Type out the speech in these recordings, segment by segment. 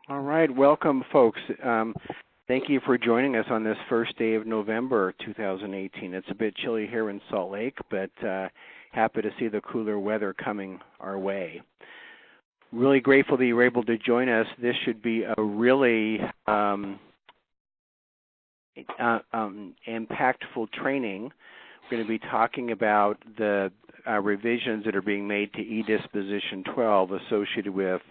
All right, welcome, folks. Thank you for joining us on this first day of November 2018. It's a bit chilly here in Salt Lake, but happy to see the cooler weather coming our way. Really grateful that you were able to join us. This should be a really impactful training. We're going to be talking about the revisions that are being made to eDisposition 12 associated with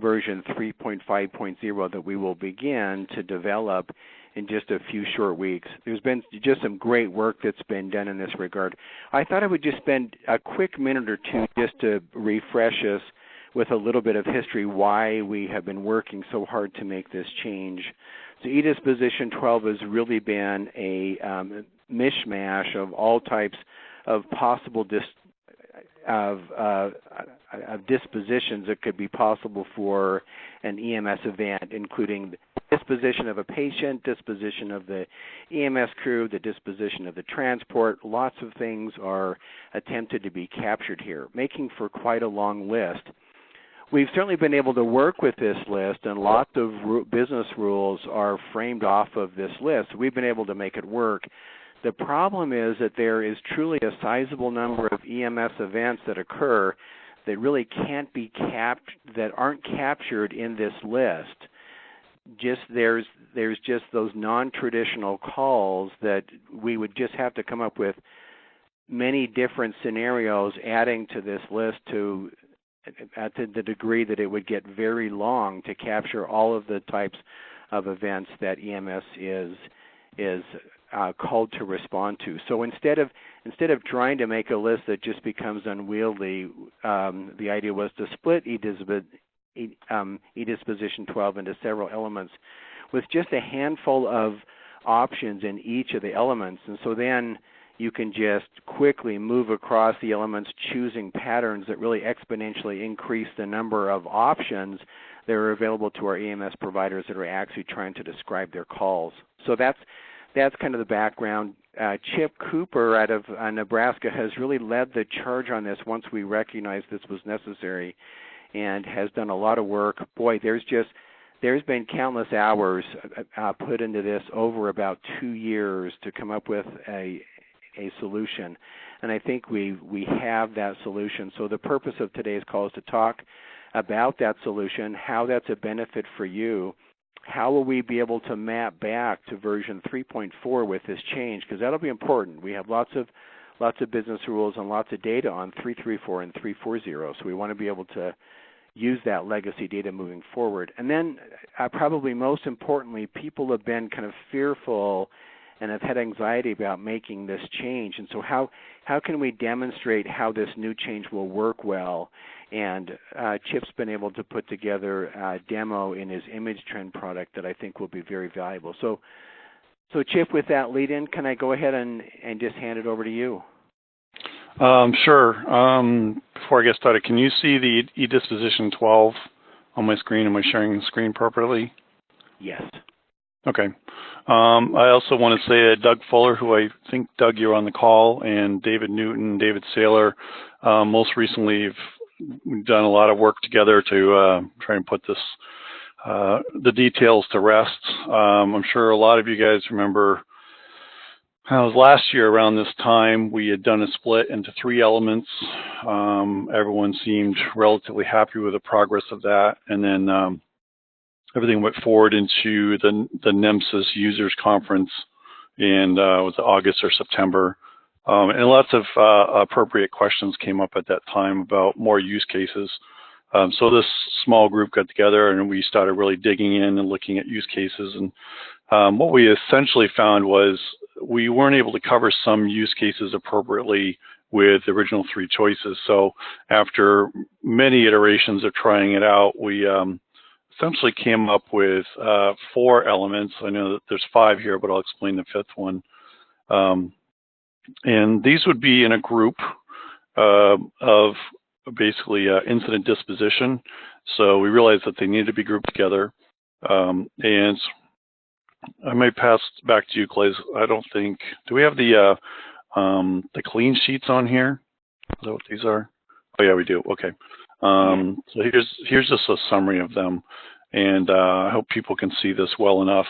version 3.5.0 that we will begin to develop in just a few short weeks. There's been just some great work that's been done in this regard. I thought I would just spend a quick minute or two just to refresh us with a little bit of history why we have been working so hard to make this change. So eDisposition 12 has really been a mishmash of all types of possible dispositions that could be possible for an EMS event, including the disposition of a patient, disposition of the EMS crew, the disposition of the transport. Lots of things are attempted to be captured here, making for quite a long list. We've certainly been able to work with this list, and lots of business rules are framed off of this list. We've been able to make it work. The problem is that there is truly a sizable number of EMS events that occur that really can't be that aren't captured in this list. There's just those non-traditional calls that we would just have to come up with many different scenarios adding to this list to the degree that it would get very long to capture all of the types of events that EMS is called to respond to. So instead of trying to make a list that just becomes unwieldy, the idea was to split eDisposition 12 into several elements with just a handful of options in each of the elements. And so then you can just quickly move across the elements, choosing patterns that really exponentially increase the number of options that are available to our EMS providers that are actually trying to describe their calls. So that's kind of the background. Chip Cooper out of Nebraska has really led the charge on this once we recognized this was necessary and has done a lot of work. Boy, there's been countless hours put into this over about 2 years to come up with a solution. And I think we have that solution. So the purpose of today's call is to talk about that solution, how that's a benefit for you. How will we be able to map back to version 3.4 with this change? Because that'll be important. We have lots of business rules and lots of data on 3.3.4 and 3.4.0, so we want to be able to use that legacy data moving forward. And then probably most importantly, people have been kind of fearful and have had anxiety about making this change. And so how can we demonstrate how this new change will work well? And Chip's been able to put together a demo in his image trend product that I think will be very valuable. So Chip, with that lead in, can I go ahead and just hand it over to you? Sure. Before I get started, can you see the eDisposition 12 on my screen? Am I sharing the screen properly? Yes. Okay. I also want to say that Doug Fuller, who I think, Doug, you're on the call, and David Newton, David Saylor, most recently we've done a lot of work together to try and put this, the details to rest. I'm sure a lot of you guys remember it was last year around this time we had done a split into 3 elements. Everyone seemed relatively happy with the progress of that, and then everything went forward into the NEMSIS users conference in was it August or September. And lots of appropriate questions came up at that time about more use cases. So this small group got together and we started really digging in and looking at use cases. And what we essentially found was we weren't able to cover some use cases appropriately with the original 3 choices. So after many iterations of trying it out, we essentially came up with 4 elements. I know that there's 5 here, but I'll explain the 5th one. And these would be in a group of basically incident disposition. So we realized that they needed to be grouped together. And I may pass back to you, Clay. I don't think, do we have the clean sheets on here? Is that what these are? Oh yeah, we do. Okay. So here's just a summary of them. and I hope people can see this well enough.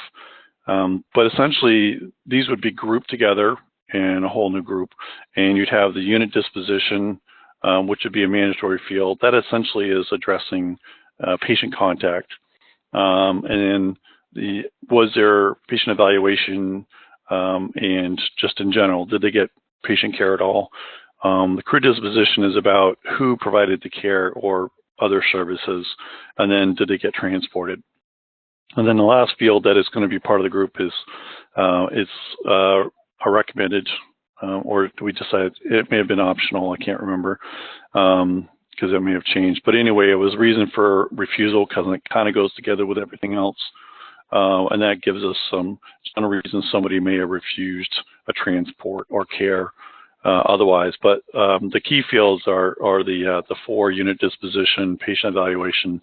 But essentially, these would be grouped together in a whole new group, and you'd have the unit disposition, which would be a mandatory field. That essentially is addressing patient contact. And then was there patient evaluation, and just in general, did they get patient care at all? The crew disposition is about who provided the care or other services, and then did they get transported? And then the last field that is going to be part of the group is a recommended, or we decided it may have been optional. I can't remember because it may have changed. But anyway, it was reason for refusal because it kind of goes together with everything else. And that gives us some reasons somebody may have refused a transport or care otherwise. But the key fields are the 4: unit disposition, patient evaluation,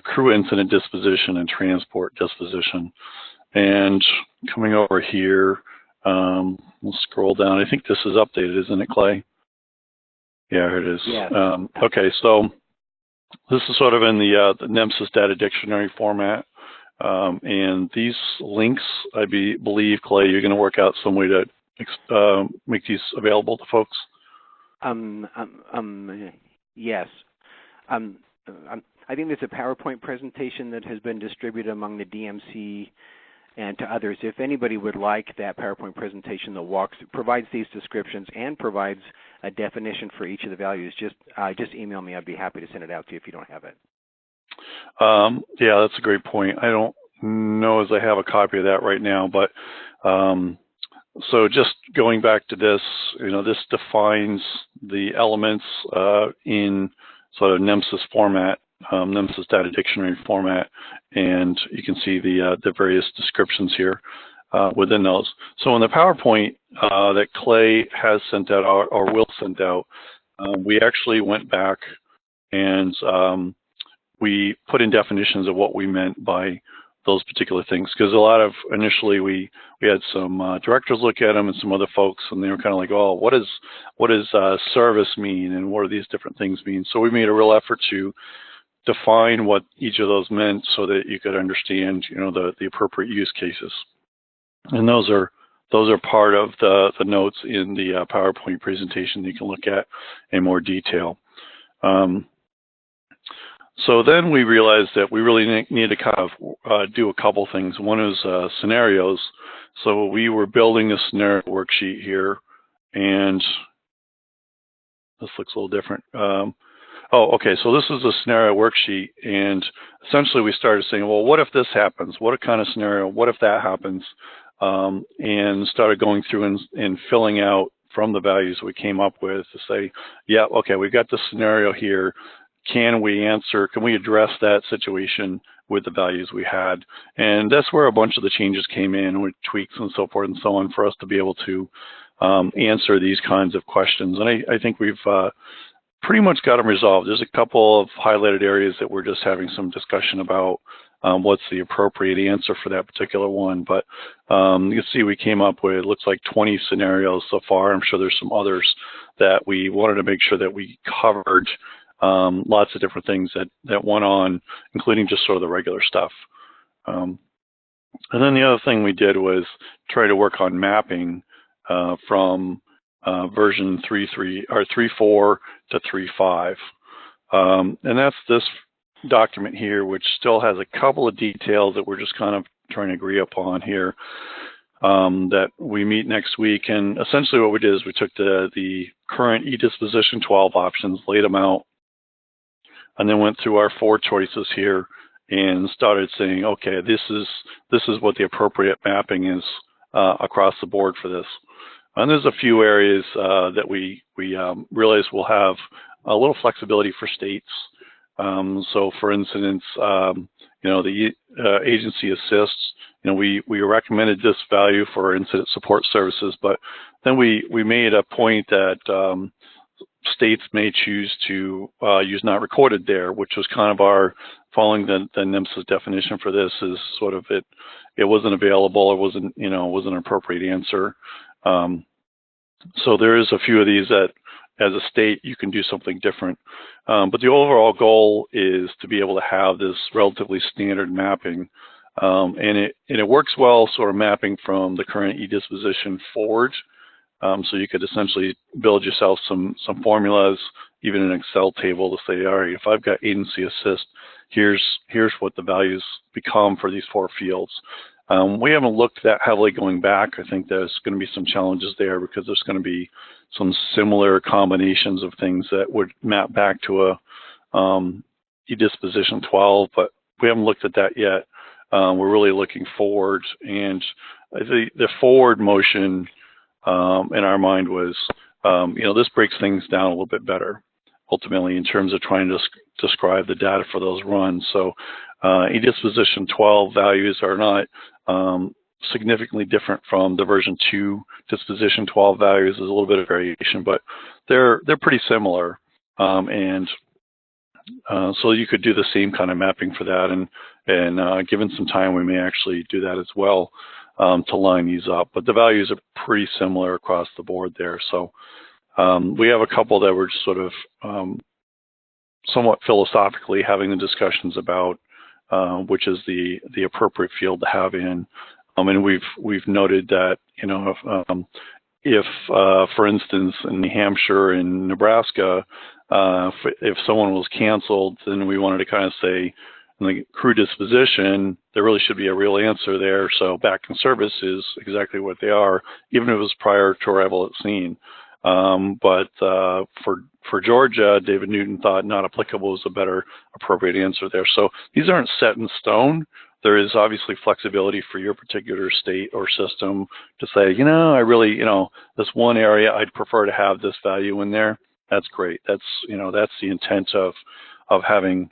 crew incident disposition, and transport disposition. And coming over here, we'll scroll down. I think this is updated, isn't it, Clay? Yeah, here it is. Yes. Okay, so this is sort of in the NEMSIS data dictionary format. And these links, I believe, Clay, you're going to work out some way to make these available to folks? Yes. I think there's a PowerPoint presentation that has been distributed among the DMC and to others. If anybody would like that PowerPoint presentation that provides these descriptions and provides a definition for each of the values, just email me. I'd be happy to send it out to you if you don't have it. Yeah, that's a great point. I don't know as I have a copy of that right now, but so just going back to this, this defines the elements in sort of NEMSIS format, NEMSIS data dictionary format, and you can see the various descriptions here within those. So in the PowerPoint that Clay has sent out or will send out, we actually went back and we put in definitions of what we meant by those particular things, because initially we had some directors look at them and some other folks, and they were kind of like, oh, what does service mean, and what do these different things mean? So we made a real effort to define what each of those meant so that you could understand, the appropriate use cases. And those are part of the notes in the PowerPoint presentation that you can look at in more detail. So then we realized that we really need to kind of do a couple things. One is scenarios. So we were building a scenario worksheet here, and this looks a little different. Okay, so this is a scenario worksheet, and essentially we started saying, well, what if this happens? What kind of scenario? What if that happens? And started going through and filling out from the values we came up with to say, yeah, okay, we've got this scenario here. Can we address that situation with the values we had? And that's where a bunch of the changes came in with tweaks and so forth and so on for us to be able to answer these kinds of questions. And I think we've pretty much got them resolved. There's a couple of highlighted areas that we're just having some discussion about what's the appropriate answer for that particular one. But you can see we came up with, it looks like 20 scenarios so far. I'm sure there's some others that we wanted to make sure that we covered lots of different things that went on, including just sort of the regular stuff. And then the other thing we did was try to work on mapping from version 3.4 to 3.5. And that's this document here, which still has a couple of details that we're just kind of trying to agree upon here, that we meet next week. And essentially what we did is we took the current e-disposition 12 options, laid them out, and then went through our 4 choices here and started saying, okay, this is what the appropriate mapping is across the board for this. And there's a few areas that we realize will have a little flexibility for states. So for instance, the agency assists, we recommended this value for incident support services, but then we made a point that states may choose to use not recorded there, which was kind of our, following the NEMSIS definition for this, is sort of it wasn't available, it wasn't an appropriate answer. So there is a few of these that as a state, you can do something different. But the overall goal is to be able to have this relatively standard mapping. And it works well sort of mapping from the current e-disposition forward. So you could essentially build yourself some formulas, even an Excel table to say, all right, if I've got agency assist, here's what the values become for these 4 fields. We haven't looked that heavily going back. I think there's going to be some challenges there because there's going to be some similar combinations of things that would map back to a e-disposition 12, but we haven't looked at that yet. We're really looking forward, and the forward motion in our mind was, this breaks things down a little bit better, ultimately, in terms of trying to describe the data for those runs. So e-disposition 12 values are not significantly different from the version 2 disposition 12 values. There's a little bit of variation, but they're pretty similar. So you could do the same kind of mapping for that, and given some time, we may actually do that as well to line these up. But the values are pretty similar across the board there. So we have a couple that we're sort of somewhat philosophically having the discussions about which is the appropriate field to have in. And we've noted that if for instance in New Hampshire and Nebraska, if someone was canceled, then we wanted to kind of say in the crew disposition there really should be a real answer there. So back in service is exactly what they are, even if it was prior to arrival at scene. But for Georgia, David Newton thought not applicable was a better appropriate answer there. So these aren't set in stone. There is obviously flexibility for your particular state or system to say, I really, this one area I'd prefer to have this value in there. That's great. That's the intent of having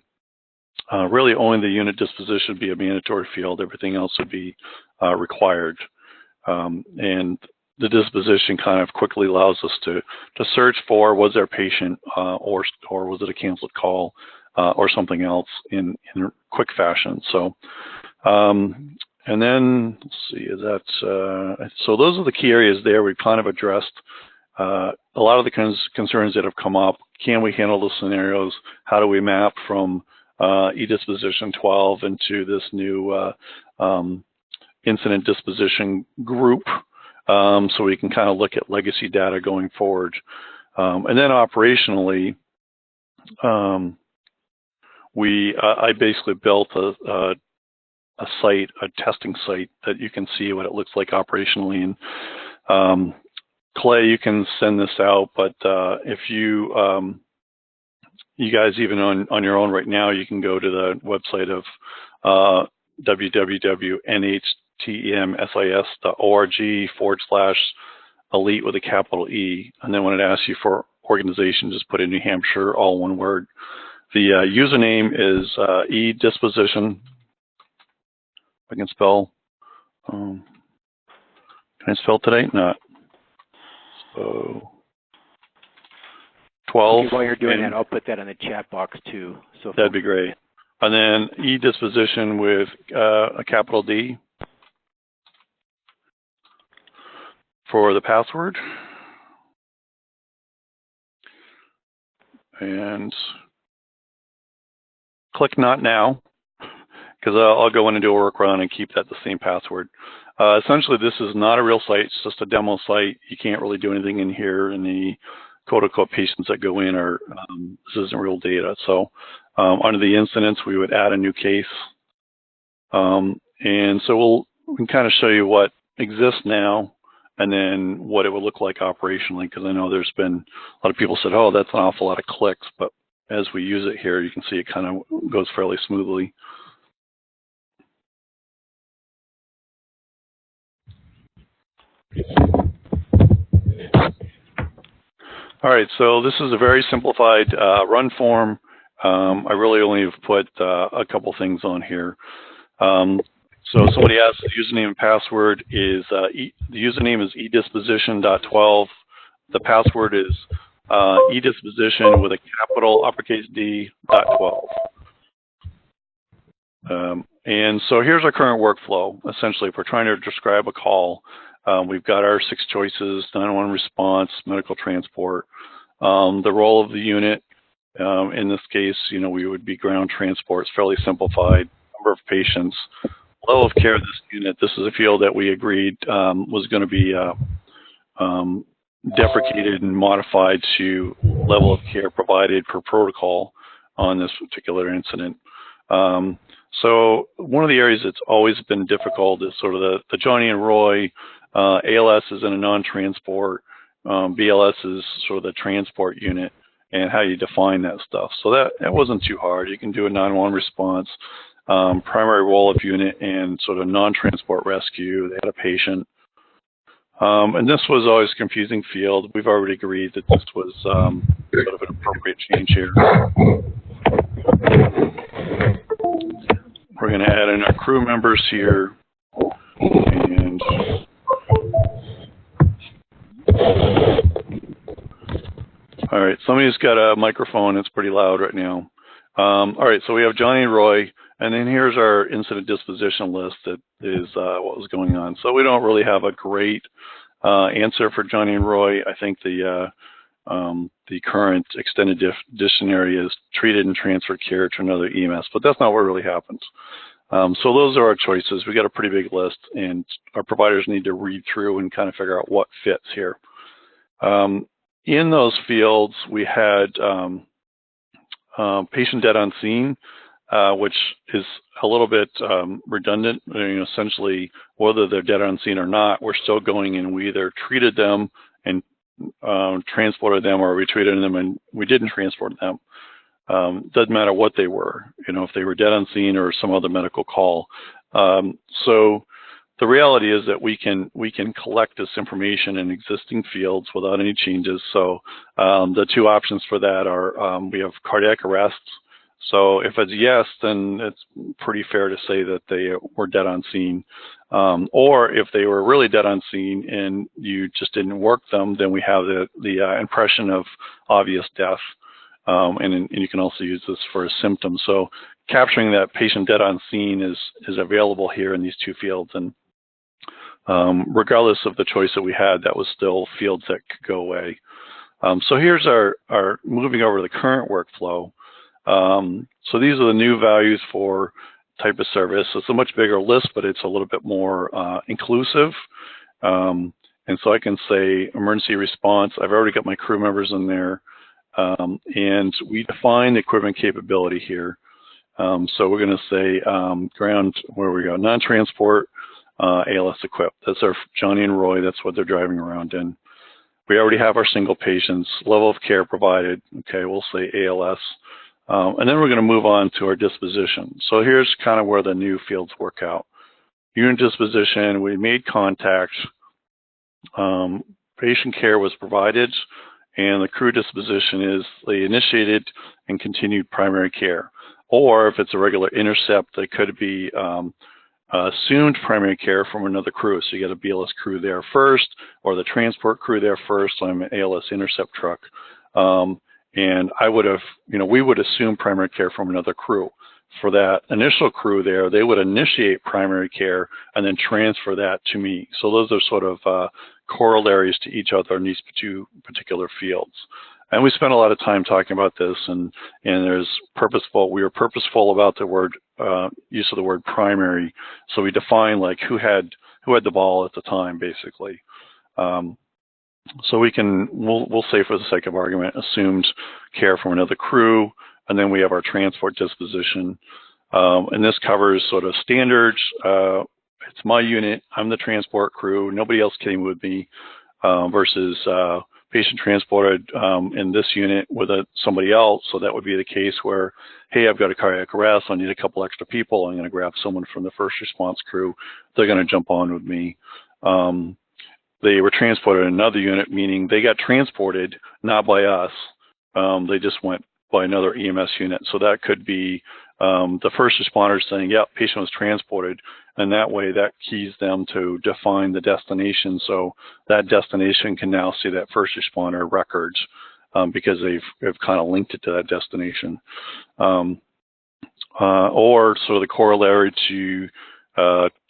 really only the unit disposition be a mandatory field. Everything else would be required. And the disposition kind of quickly allows us to search for, was there a patient or was it a canceled call or something else in quick fashion. So, and then let's see, so those are the key areas there. We've kind of addressed a lot of the concerns that have come up. Can we handle the scenarios? How do we map from e-disposition 12 into this new incident disposition group? So we can kind of look at legacy data going forward. And then operationally, I basically built a testing site that you can see what it looks like operationally. And Clay, you can send this out, but if you guys even on your own right now, you can go to the website of www.nhtemsis.org/elite with a capital E. And then when it asks you for organization, just put in New Hampshire, all one word. The username is e-disposition. I can spell. Can I spell today? No. So 12. Okay, while you're doing that, I'll put that in the chat box too. So that'd be great. And then e-disposition with a capital D for the password. And click not now, because I'll go in and do a workaround and keep that the same password. Essentially, this is not a real site. It's just a demo site. You can't really do anything in here, and the quote-unquote patients that go in are, this isn't real data. So under the incidents, we would add a new case. And so we can kind of show you what exists now and then what it would look like operationally, because I know there's been a lot of people said, oh, that's an awful lot of clicks. But as we use it here, you can see it kind of goes fairly smoothly. All right, so this is a very simplified run form. I really only have put a couple things on here. So somebody asked the username and password is, the username is edisposition.12. The password is edisposition with a capital uppercase D.12. And so here's our current workflow. Essentially, if we're trying to describe a call, we've got our 6 choices: 911 response, medical transport, The role of the unit, in this case, we would be ground transports, fairly simplified, number of patients, level of care of this unit. This is a field that we agreed was going to be deprecated and modified to level of care provided per protocol on this particular incident. So one of the areas that's always been difficult is sort of the Johnny and Roy. ALS is in a non-transport. BLS is sort of the transport unit, and how you define that stuff. So that wasn't too hard. You can do a 911 response, primary roll-up unit, and sort of non-transport rescue. They had a patient. And this was always a confusing field. We've already agreed that this was sort of an appropriate change here. We're going to add in our crew members here. And all right, somebody's got a microphone. It's pretty loud right now. All right, so we have Johnny and Roy, and then here's our incident disposition list that is what was going on. So we don't really have a great answer for Johnny and Roy. I think the current extended dictionary is treated and transferred care to another EMS, but that's not what really happens. So those are our choices. We got a pretty big list, and our providers need to read through and kind of figure out what fits here. In those fields, we had patient dead on scene, which is a little bit redundant. Essentially, whether they're dead on scene or not, we're still going in. We either treated them and transported them, or we treated them and we didn't transport them. Doesn't matter what they were, if they were dead on scene or some other medical call. So the reality is that we can collect this information in existing fields without any changes. So the two options for that are we have cardiac arrests. So if it's yes, then it's pretty fair to say that they were dead on scene. Or if they were really dead on scene and you just didn't work them, then we have the impression of obvious death. And you can also use this for a symptom. So capturing that patient dead on scene is available here in these two fields. And regardless of the choice that we had, that was still fields that could go away. So here's our moving over to the current workflow. So these are the new values for type of service. It's a much bigger list, but it's a little bit more inclusive. And so I can say emergency response. I've already got my crew members in there. And we define the equipment capability here. So we're going to say ground, where we go, non-transport, ALS equipped. That's our Johnny and Roy. That's what they're driving around in. We already have our single patients, level of care provided. Okay, we'll say ALS. And then we're going to move on to our disposition. So here's kind of where the new fields work out. Unit disposition, we made contact. Patient care was provided. And the crew disposition is they initiated and continued primary care. Or if it's a regular intercept, they could be assumed primary care from another crew. So you got a BLS crew there first, or the transport crew there first. So I'm an ALS intercept truck. And I would have, we would assume primary care from another crew. For that initial crew there, they would initiate primary care and then transfer that to me. So those are sort of corollaries to each other in these two particular fields. And we spent a lot of time talking about this, and there's we were purposeful about the word use of the word primary. So we define like who had the ball at the time, basically. So we'll say for the sake of argument, assumed care from another crew, and then we have our transport disposition. And this covers sort of standards. It's my unit, I'm the transport crew, nobody else came with me, versus patient transported in this unit with somebody else. So that would be the case where, hey, I've got a cardiac arrest, I need a couple extra people, I'm going to grab someone from the first response crew, they're going to jump on with me. They were transported in another unit, meaning they got transported, not by us, they just went by another EMS unit. So that could be the first responders saying, yep, patient was transported, and that way that keys them to define the destination. So that destination can now see that first responder records because they've kind of linked it to that destination. Or sort of the corollary to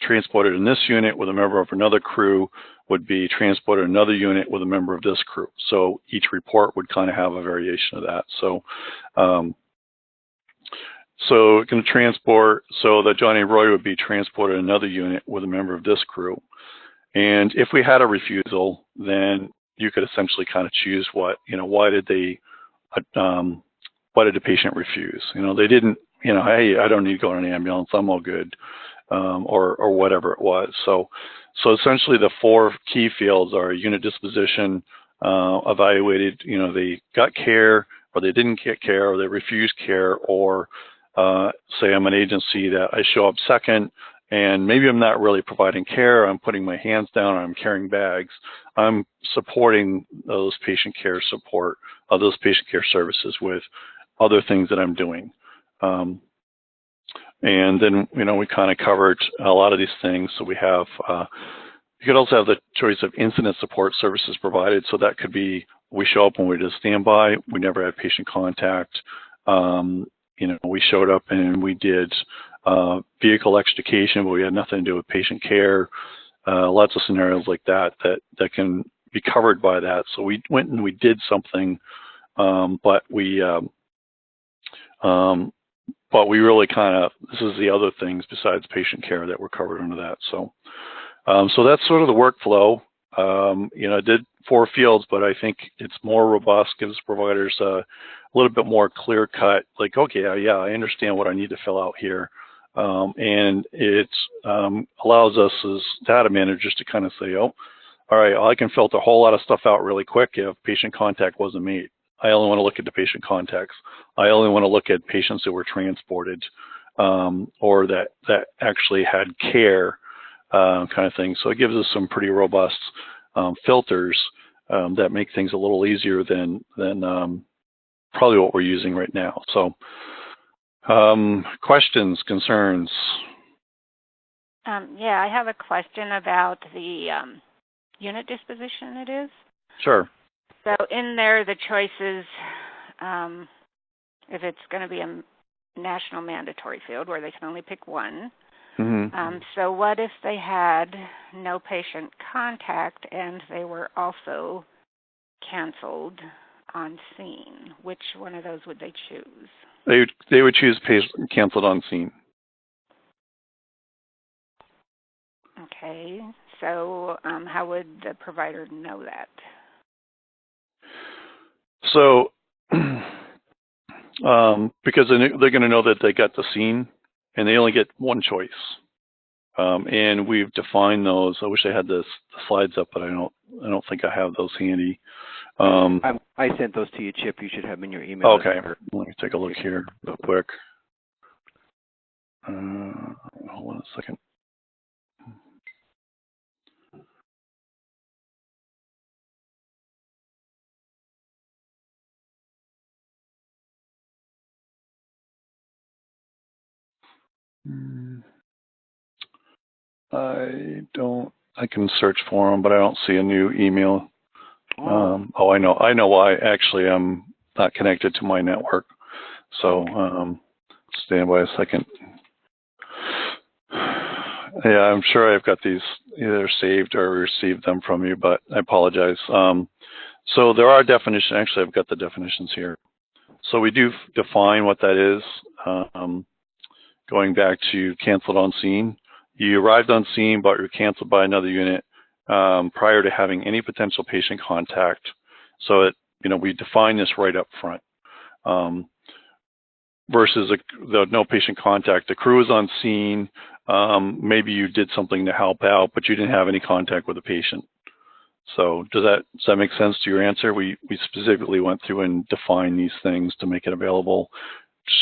transported in this unit with a member of another crew. would be transported to another unit with a member of this crew. So each report would kind of have a variation of that. So so going to transport, so that Johnny Roy would be transported to another unit with a member of this crew. And if we had a refusal, then you could essentially kind of choose what, why did the patient refuse? They didn't, hey, I don't need to go in an ambulance, I'm all good, or whatever it was. So essentially the 4 key fields are unit disposition, evaluated, they got care, or they didn't get care, or they refused care, or say I'm an agency that I show up second, and maybe I'm not really providing care, I'm putting my hands down, I'm carrying bags, I'm supporting those patient care support, those patient care services with other things that I'm doing. And then, we kind of covered a lot of these things. So we have, you could also have the choice of incident support services provided. So that could be, we show up when we did standby, we never had patient contact. We showed up and we did vehicle extrication, but we had nothing to do with patient care. Lots of scenarios like that can be covered by that. So we went and we did something, but we really kind of, this is the other things besides patient care that were covered under that. So that's sort of the workflow. I did 4 fields, but I think it's more robust, gives providers a little bit more clear cut, like, okay, yeah, I understand what I need to fill out here. And it allows us as data managers to kind of say, oh, all right, I can filter a whole lot of stuff out really quick if patient contact wasn't made. I only want to look at the patient contacts. I only want to look at patients that were transported or that actually had care, kind of thing. So it gives us some pretty robust filters that make things a little easier than probably what we're using right now. So questions, concerns? Yeah, I have a question about the unit disposition it is. Sure. So in there, the choices, if it's going to be a national mandatory field where they can only pick one. Mm-hmm. So what if they had no patient contact and they were also canceled on scene? Which one of those would they choose? They would choose canceled on scene. Okay. So how would the provider know that? So, because they're going to know that they got the scene, and they only get one choice. And we've defined those. I wish I had the slides up, but I don't think I have those handy. I sent those to you, Chip. You should have them in your email. Okay. Let me take a look here real quick. Hold on a second. I can search for them, but I don't see a new email. I know why. Actually, I'm not connected to my network. So stand by a second. Yeah, I'm sure I've got these either saved or received them from you, but I apologize. So there are definitions. Actually, I've got the definitions here. So we do define what that is. Going back to canceled on scene. You arrived on scene, but you're canceled by another unit prior to having any potential patient contact. So we define this right up front. Versus the no patient contact. The crew is on scene. Maybe you did something to help out, but you didn't have any contact with the patient. So does that make sense to your answer? We specifically went through and defined these things to make it available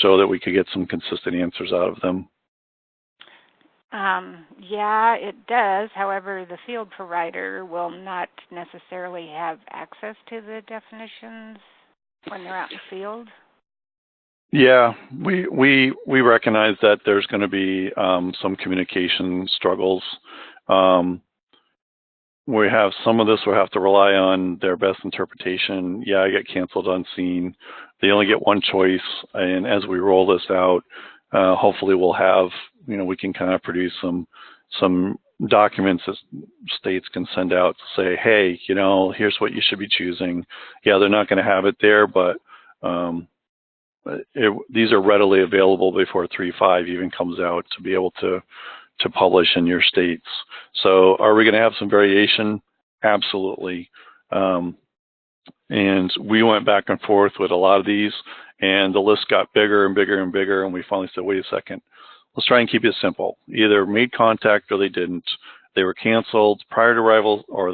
so that we could get some consistent answers out of them. Yeah, it does. However, the field provider will not necessarily have access to the definitions when they're out in the field. Yeah, we recognize that there's going to be some communication struggles. We have some of this we'll have to rely on their best interpretation. Yeah, I get canceled on scene. They only get one choice, and as we roll this out, hopefully we'll have, we can kind of produce some documents that states can send out to say, hey, here's what you should be choosing. Yeah, they're not going to have it there, but these are readily available before 3.5 even comes out to be able to publish in your states. So are we going to have some variation? Absolutely. And we went back and forth with a lot of these, and the list got bigger and bigger and bigger, and we finally said, wait a second, let's try and keep it simple. Either made contact or they didn't. They were canceled prior to arrival or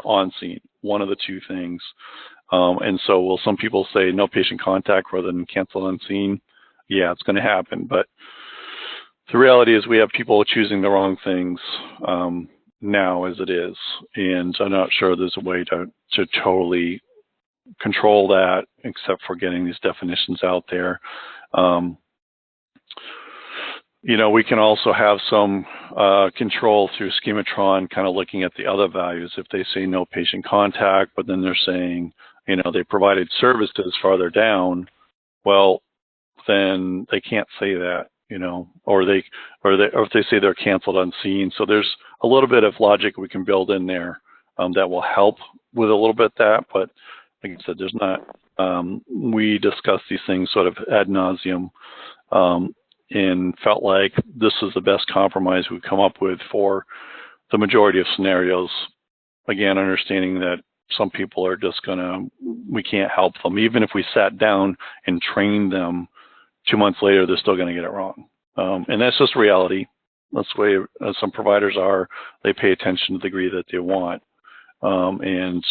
on scene, one of the two things. And so will some people say no patient contact rather than canceled on scene? Yeah, it's going to happen. But the reality is we have people choosing the wrong things now as it is. And I'm not sure there's a way to totally control that except for getting these definitions out there. We can also have some control through schematron, kind of looking at the other values. If they say no patient contact, but then they're saying, they provided services farther down, well, then they can't say that, or if they say they're canceled on scene. So there's a little bit of logic we can build in there that will help with a little bit that, but like I said, there's not. We discussed these things sort of ad nauseum. And felt like this is the best compromise we've come up with for the majority of scenarios. Again, understanding that some people are just we can't help them. Even if we sat down and trained them, 2 months later, they're still going to get it wrong. And that's just reality. That's the way some providers are. They pay attention to the degree that they want. And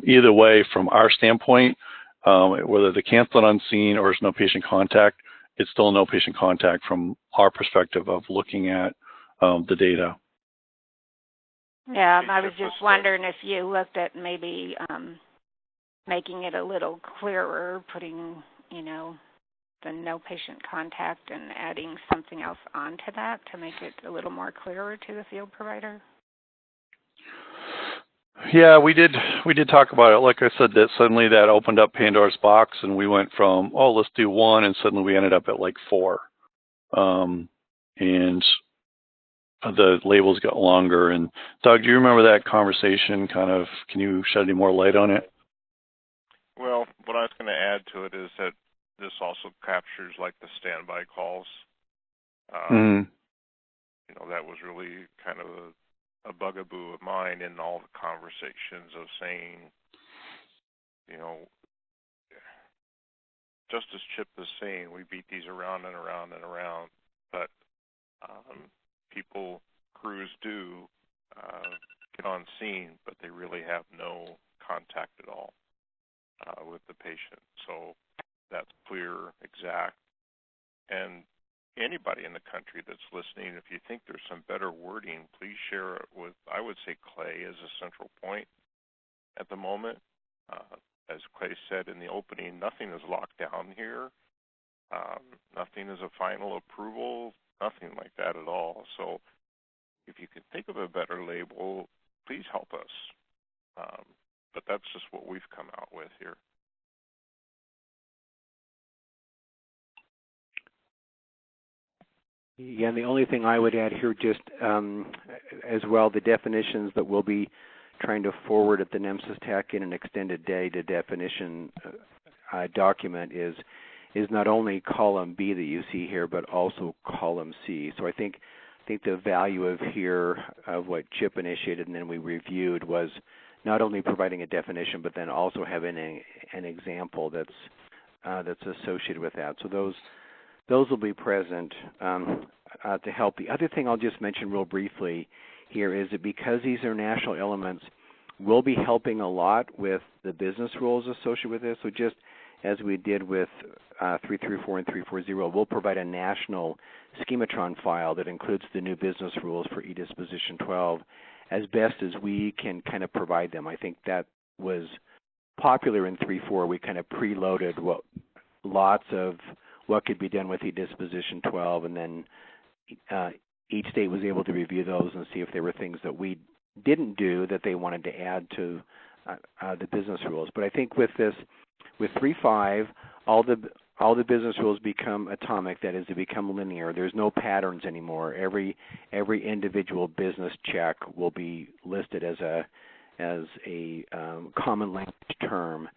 either way, from our standpoint, whether they're canceled on scene or there's no patient contact, it's still no patient contact from our perspective of looking at the data. Yeah, I was just wondering if you looked at maybe making it a little clearer, putting, the no patient contact and adding something else onto that to make it a little more clearer to the field provider. Yeah, we did talk about it. Like I said, that suddenly that opened up Pandora's box, and we went from, let's do 1, and suddenly we ended up at like 4. And the labels got longer. And Doug, do you remember that conversation? Can you shed any more light on it? Well, what I was going to add to it is that this also captures like the standby calls. That was really kind of a bugaboo of mine in all the conversations of saying, just as Chip is saying, we beat these around and around and around, but crews do get on scene, but they really have no contact at all with the patient. So that's clear, exact, and anybody in the country that's listening, if you think there's some better wording, please share it with, I would say, Clay as a central point at the moment. As Clay said in the opening, nothing is locked down here. Nothing is a final approval, nothing like that at all. So if you can think of a better label, please help us. But that's just what we've come out with here. Yeah, and the only thing I would add here, just as well, the definitions that we'll be trying to forward at the NEMSIS TAC in an extended data definition document is not only column B that you see here, but also column C. So I think the value of what Chip initiated and then we reviewed was not only providing a definition, but then also having an example that's associated with that. So those will be present to help. The other thing I'll just mention real briefly here is that because these are national elements, we'll be helping a lot with the business rules associated with this. So just as we did with 334 and 340, we'll provide a national schematron file that includes the new business rules for e-disposition 12 as best as we can kind of provide them. I think that was popular in 3.4. We kind of preloaded lots of what could be done with e-disposition 12, and then each state was able to review those and see if there were things that we didn't do that they wanted to add to the business rules. But I think with 3.5, all all the business rules become atomic. That is, they become linear. There's no patterns anymore. Every individual business check will be listed as a common language term,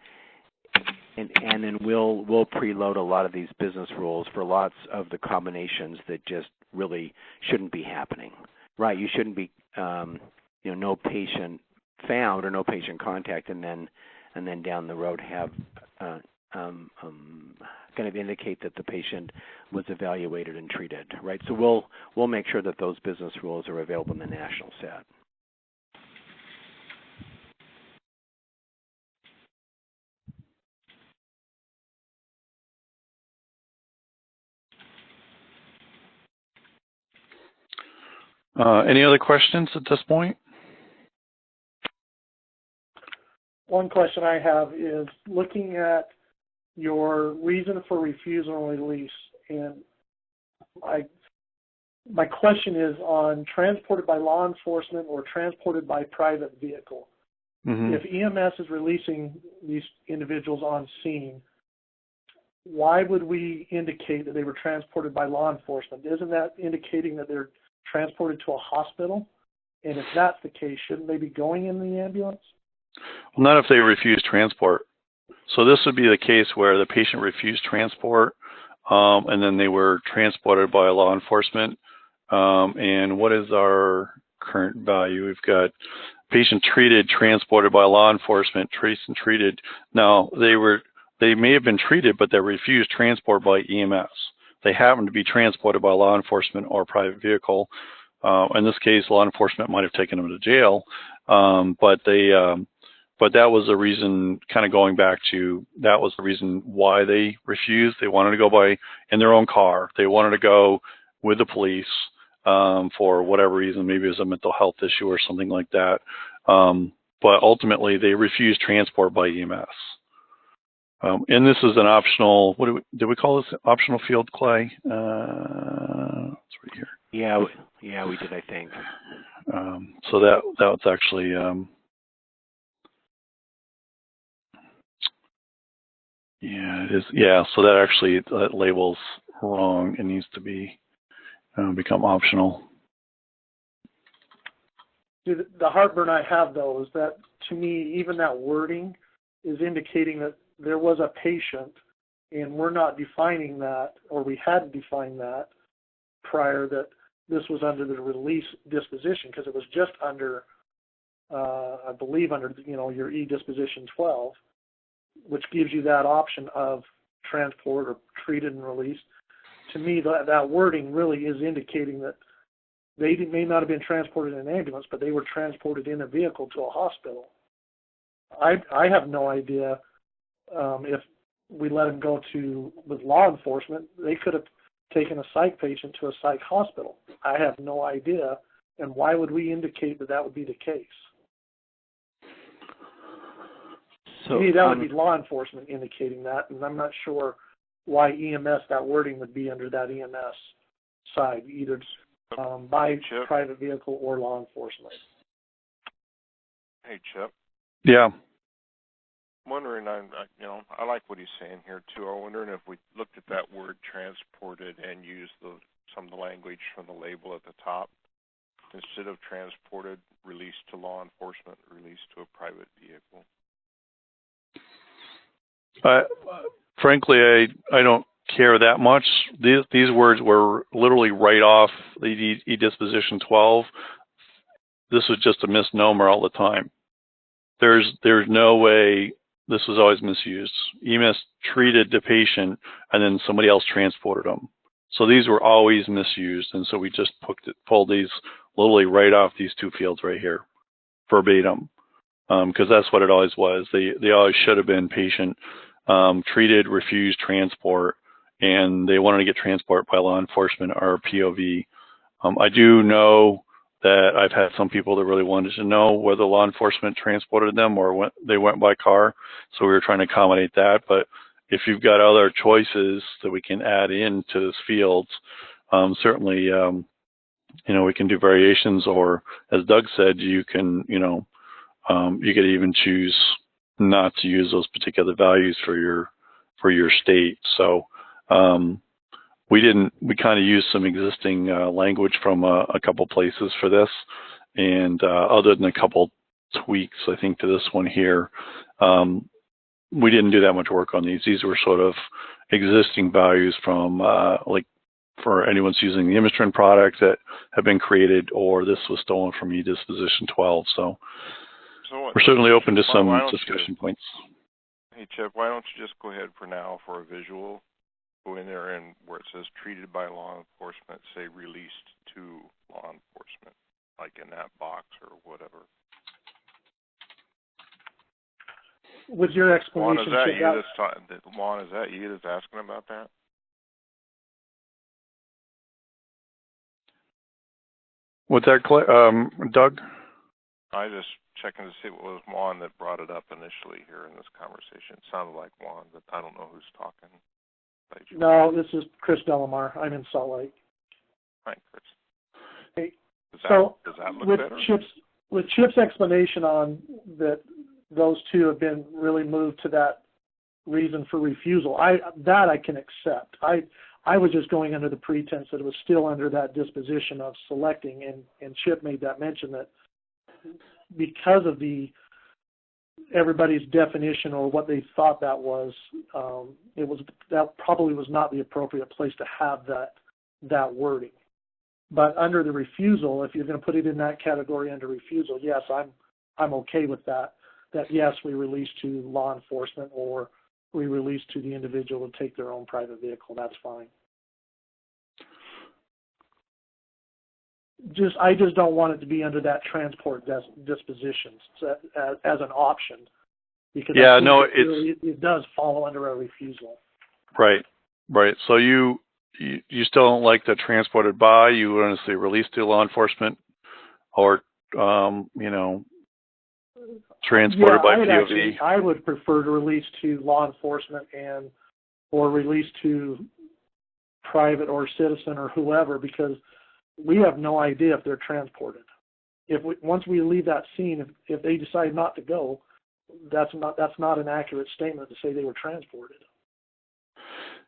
and then we'll preload a lot of these business rules for lots of the combinations that just really shouldn't be happening. Right? You shouldn't be no patient found or no patient contact, and then down the road have kind of indicate that the patient was evaluated and treated, right? So we'll make sure that those business rules are available in the national set. Any other questions at this point? One question I have is looking at your reason for refusal and release, and my question is on transported by law enforcement or transported by private vehicle. Mm-hmm. If EMS is releasing these individuals on scene, why would we indicate that they were transported by law enforcement? Isn't that indicating that they're transported to a hospital? And if that's the case, shouldn't they be going in the ambulance? Well, not if they refuse transport. So this would be the case where the patient refused transport, and then they were transported by law enforcement. And what is our current value? We've got patient treated, transported by law enforcement, traced and treated. Now, they may have been treated, but they refused transport by EMS. They happen to be transported by law enforcement or private vehicle. In this case, law enforcement might have taken them to jail, but that was the reason, kind of going back to, that was the reason why they refused. They wanted to go in their own car. They wanted to go with the police for whatever reason. Maybe it was a mental health issue or something like that. But ultimately, they refused transport by EMS. And this is an optional, did we call this optional field, Clay? It's right here. Yeah, we did, I think. So that's actually... yeah, it is. Yeah, so that label's wrong. It needs to be become optional. The heartburn I have, though, is that to me, even that wording is indicating that there was a patient, and we're not defining that, or we hadn't defined that prior, that this was under the release disposition, because it was just under, I believe, under your E-disposition 12. Which gives you that option of transport or treated and released. To me, that wording really is indicating that they may not have been transported in an ambulance, but they were transported in a vehicle to a hospital. I have no idea if we let them go with law enforcement, they could have taken a psych patient to a psych hospital. I have no idea, and why would we indicate that would be the case? To me, that would be law enforcement indicating that, and I'm not sure why EMS, that wording would be under that EMS side, either by Chip. Private vehicle or law enforcement. Hey, Chip. Yeah. I'm wondering, I like what he's saying here, too. I'm wondering if we looked at that word transported and used some of the language from the label at the top. Instead of transported, released to law enforcement, released to a private vehicle. Frankly, I don't care that much. These words were literally right off the E-disposition 12. This was just a misnomer all the time. There's no way. This was always misused. EMS treated the patient, and then somebody else transported them. So these were always misused, and so we just pulled these literally right off these two fields right here, verbatim, because that's what it always was. They always should have been patient treated, refused transport, and they wanted to get transport by law enforcement or POV. I do know that I've had some people that really wanted to know whether law enforcement transported them or they went by car, so we were trying to accommodate that. But if you've got other choices that we can add into those fields, certainly, we can do variations, or as Doug said, you can, you could even choose not to use those particular values for your for your state. So we kind of used some existing language from a couple places for this, and other than a couple tweaks, I think, to this one here, we didn't do that much work on these. These were sort of existing values from like for anyone who's using the Imagetrend product that have been created, or this was stolen from eDisposition 12. So we're certainly open to some discussion points. Hey, Chip, why don't you just go ahead for now for a visual? Go in there and where it says treated by law enforcement, say released to law enforcement, like in that box or whatever. With your explanation, Lon, is that you that's asking about that? What's that, Doug? I just checking to see what was Juan that brought it up initially here in this conversation. It sounded like Juan, but I don't know who's talking. No, this is Chris Delamar. I'm in Salt Lake. Hi, Chris. Hey, does that look with better? With Chip's explanation on that, those two have been really moved to that reason for refusal. I can accept. I was just going under the pretense that it was still under that disposition of selecting, and Chip made that mention that because of everybody's definition or what they thought that was, that probably was not the appropriate place to have that wording. But under the refusal, if you're going to put it in that category under refusal, yes, I'm okay with that. That yes, we release to law enforcement or we release to the individual to take their own private vehicle. That's fine. I just don't want it to be under that transport dispositions as an option, because it does fall under a refusal. Right. So you still don't like the transported by. You want to say released to law enforcement, or transported by POV. I would prefer to release to law enforcement or release to private or citizen or whoever, because we have no idea if they're transported. Once we leave that scene, if they decide not to go, that's not an accurate statement to say they were transported.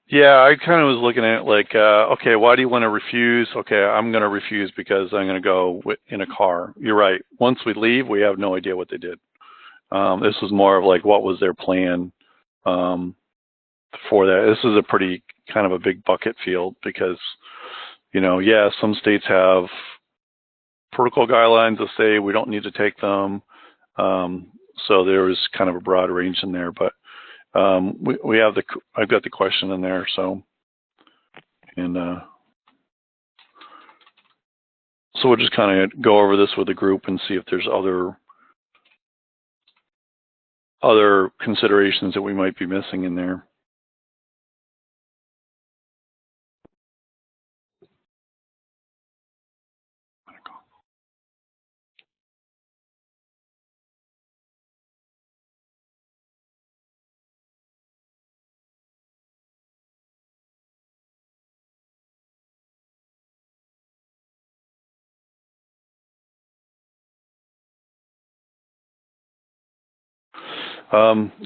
Yeah, I kind of was looking at it like, okay, why do you want to refuse? Okay, I'm going to refuse because I'm going to go in a car. You're right. Once we leave, we have no idea what they did. This was more of like, what was their plan for that? This is a pretty kind of a big bucket field because, some states have protocol guidelines that say we don't need to take them. So there was kind of a broad range in there, but I've got the question in there. So we'll just kind of go over this with the group and see if there's other considerations that we might be missing in there.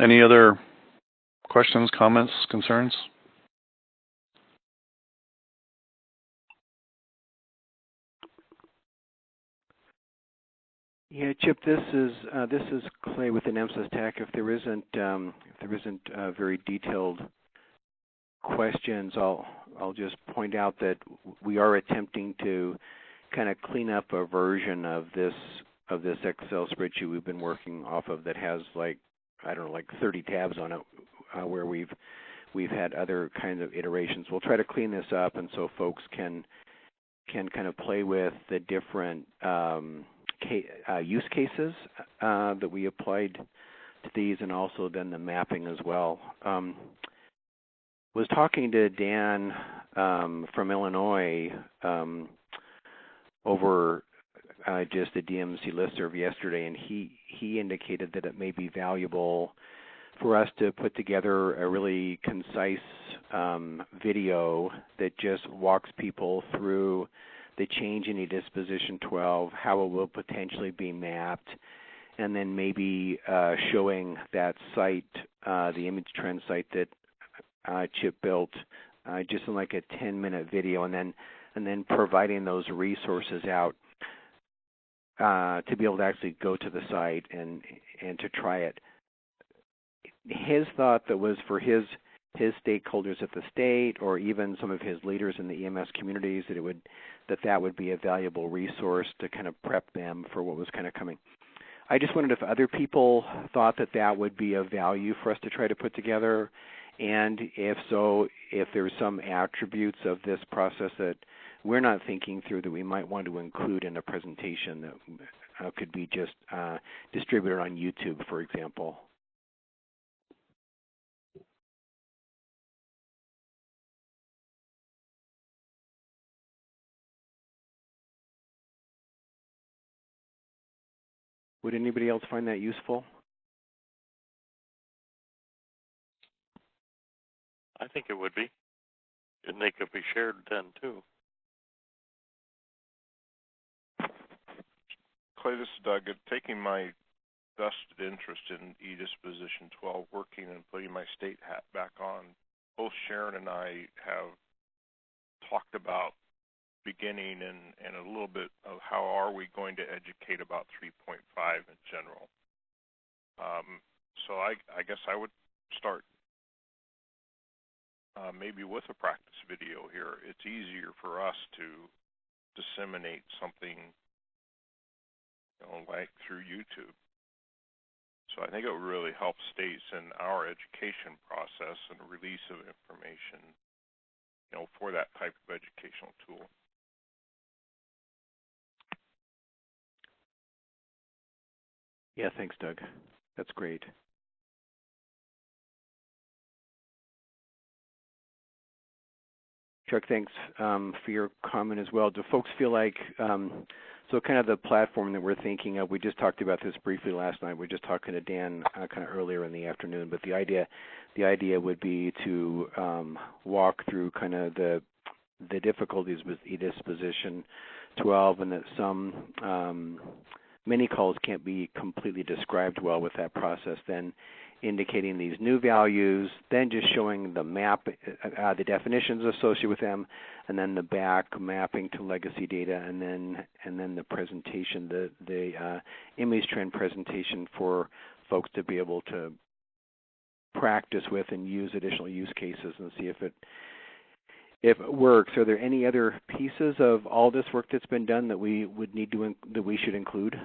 Any other questions, comments, concerns? Yeah, Chip, this is Clay with the NEMSIS Tech. If there isn't very detailed questions, I'll just point out that we are attempting to kind of clean up a version of this Excel spreadsheet we've been working off of that has like 30 tabs on it, where we've had other kinds of iterations. We'll try to clean this up, and so folks can kind of play with the different use cases that we applied to these, and also then the mapping as well. Was talking to Dan from Illinois over just the DMC listserv yesterday, and he indicated that it may be valuable for us to put together a really concise video that just walks people through the change in eDisposition 12, how it will potentially be mapped, and then maybe showing that site, the Imagetrend site that chip built, just in like a 10-minute video, and then providing those resources out to be able to actually go to the site and to try it. His thought that was for his stakeholders at the state, or even some of his leaders in the EMS communities, that would be a valuable resource to kind of prep them for what was kind of coming. I just wondered if other people thought that would be of value for us to try to put together, and if so, if there's some attributes of this process that we're not thinking through that we might want to include in a presentation that could be just distributed on YouTube, for example. Would anybody else find that useful? I think it would be. And they could be shared then, too. Clay, this is Doug. Taking my vested interest in e-disposition 12, working and putting my state hat back on, both Sharon and I have talked about beginning and a little bit of how are we going to educate about 3.5 in general. So I guess I would start maybe with a practice video here. It's easier for us to disseminate something, like through YouTube. So I think it would really help states in our education process and release of information, for that type of educational tool. Yeah, thanks, Doug. That's great. Chuck, thanks for your comment as well. Do folks feel like, so kind of the platform that we're thinking of, we just talked about this briefly last night. We were just talking to Dan kind of earlier in the afternoon, but the idea would be to walk through kind of the difficulties with e-disposition 12, and that many calls can't be completely described well with that process, then indicating these new values, then just showing the map, the definitions associated with them, and then the back mapping to legacy data, and then the presentation, the image trend presentation for folks to be able to practice with and use additional use cases and see if it works. Are there any other pieces of all this work that's been done that we should include?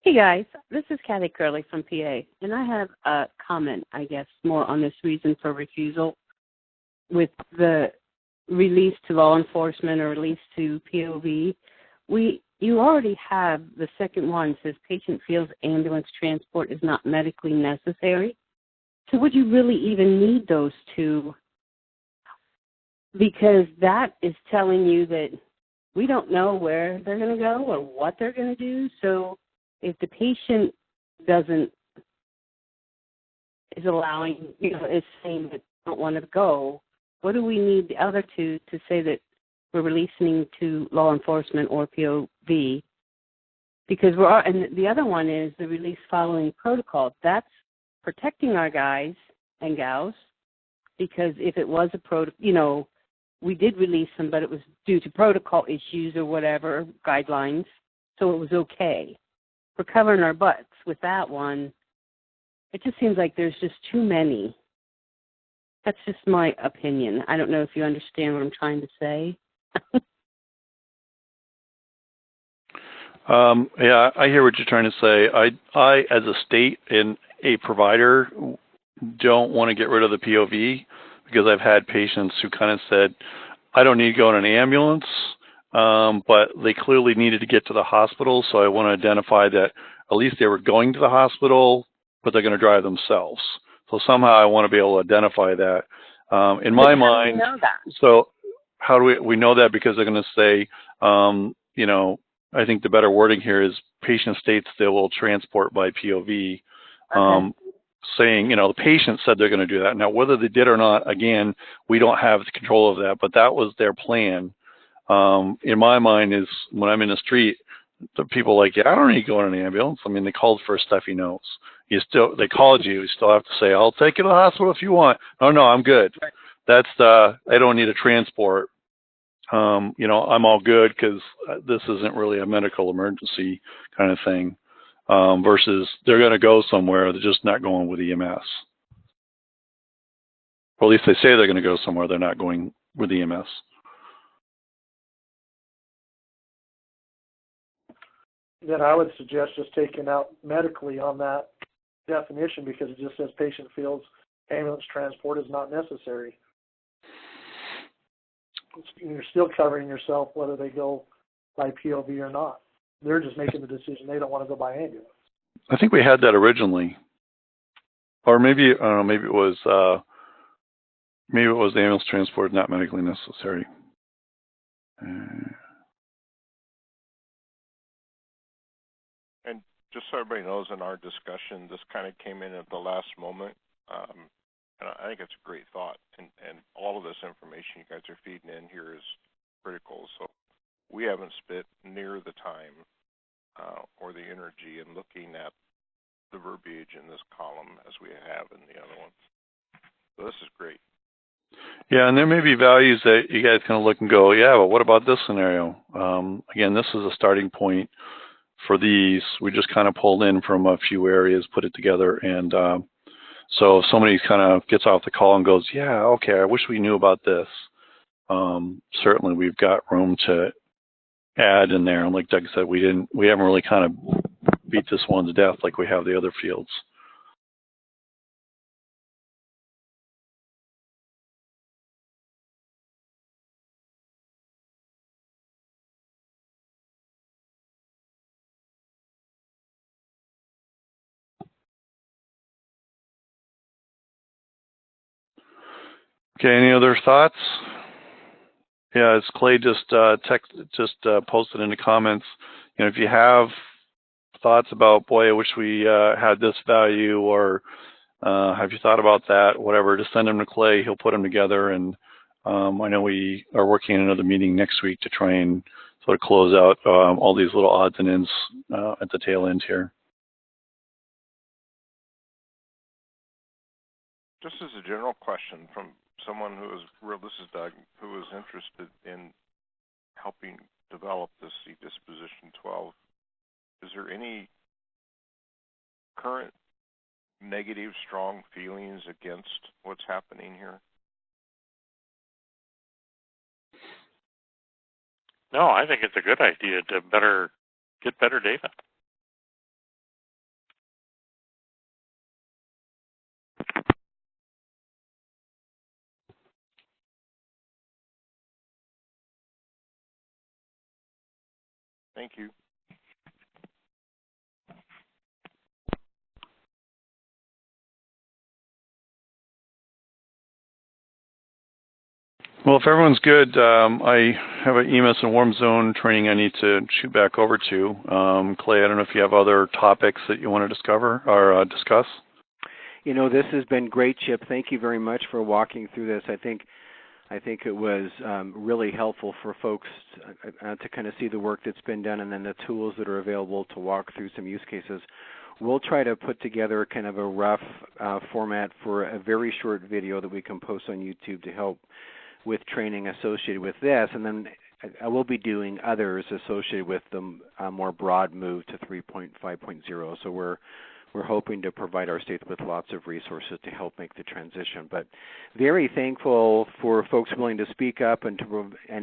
Hey guys, this is Kathy Curley from PA, and I have a comment, I guess, more on this reason for refusal with the release to law enforcement or release to POV. You already have the second one, says patient feels ambulance transport is not medically necessary. So would you really even need those two? Because that is telling you that we don't know where they're going to go or what they're going to do. So if the patient is allowing, is saying that they don't want to go, what do we need the other two to say that we're releasing to law enforcement or POV? Because and the other one is the release following protocol. That's protecting our guys and gals, because if it was a we did release them, but it was due to protocol issues or whatever, guidelines, so it was okay. We're covering our butts with that one. It just seems like there's just too many. That's just my opinion. I don't know if you understand what I'm trying to say. Yeah, I hear what you're trying to say. I, as a state and a provider, don't want to get rid of the POV, because I've had patients who kind of said, I don't need to go in an ambulance, but they clearly needed to get to the hospital, so I want to identify that at least they were going to the hospital, but they're going to drive themselves. So somehow I want to be able to identify that. In my mind, know that? So how do we know that? Because they're going to say, I think the better wording here is patient states they will transport by POV. Okay. Saying, the patient said they're going to do that. Now, whether they did or not, again, we don't have the control of that, but that was their plan. In my mind is when I'm in the street, the people like, yeah, I don't need to go in an ambulance. I mean, they called for a stuffy nose. They called you. You still have to say, I'll take you to the hospital if you want. Oh no, I'm good. That's I don't need a transport. I'm all good because this isn't really a medical emergency kind of thing. Versus they're going to go somewhere, they're just not going with EMS. Or at least they say they're going to go somewhere, they're not going with EMS. Then I would suggest just taking out medically on that definition because it just says patient feels ambulance transport is not necessary. You're still covering yourself whether they go by POV or not. They're just making the decision they don't want to go by ambulance. I think we had that originally, or maybe I don't know. Maybe it was the ambulance transport not medically necessary. And just so everybody knows, in our discussion, this kind of came in at the last moment, and I think it's a great thought. And all of this information you guys are feeding in here is critical. So we haven't spent near the time or the energy in looking at the verbiage in this column as we have in the other ones. So this is great. Yeah, and there may be values that you guys kind of look and go, yeah, but what about this scenario? Again, this is a starting point for these. We just kind of pulled in from a few areas, put it together, and so if somebody kind of gets off the call and goes, yeah, okay, I wish we knew about this, certainly we've got room to add in there. And like Doug said, we haven't really kind of beat this one to death like we have the other fields. Okay, any other thoughts? Yeah, as Clay just posted in the comments, if you have thoughts about, boy, I wish we had this value, or have you thought about that, whatever, just send them to Clay. He'll put them together, and I know we are working in another meeting next week to try and sort of close out all these little odds and ends at the tail end here. Just as a general question from someone who is, this is Doug, who is interested in helping develop this C-disposition 12, is there any current negative, strong feelings against what's happening here? No, I think it's a good idea to get better data. Thank you. Well, if everyone's good, I have an EMS and warm zone training I need to shoot back over to. Clay, I don't know if you have other topics that you want to discover or discuss. This has been great, Chip. Thank you very much for walking through this. I think it was really helpful for folks to kind of see the work that's been done and then the tools that are available to walk through some use cases. We'll try to put together kind of a rough format for a very short video that we can post on YouTube to help with training associated with this, and then I will be doing others associated with the more broad move to 3.5.0. So we're hoping to provide our states with lots of resources to help make the transition. But very thankful for folks willing to speak up and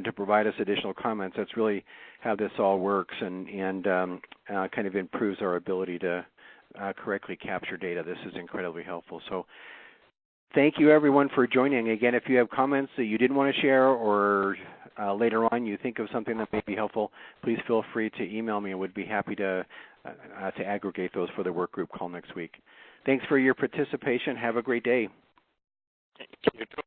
to provide us additional comments. That's really how this all works and kind of improves our ability to correctly capture data. This is incredibly helpful. So thank you, everyone, for joining. Again, if you have comments that you didn't want to share or later on you think of something that may be helpful, please feel free to email me. I would be happy to aggregate those for the work group call next week. Thanks for your participation. Have a great day. You too.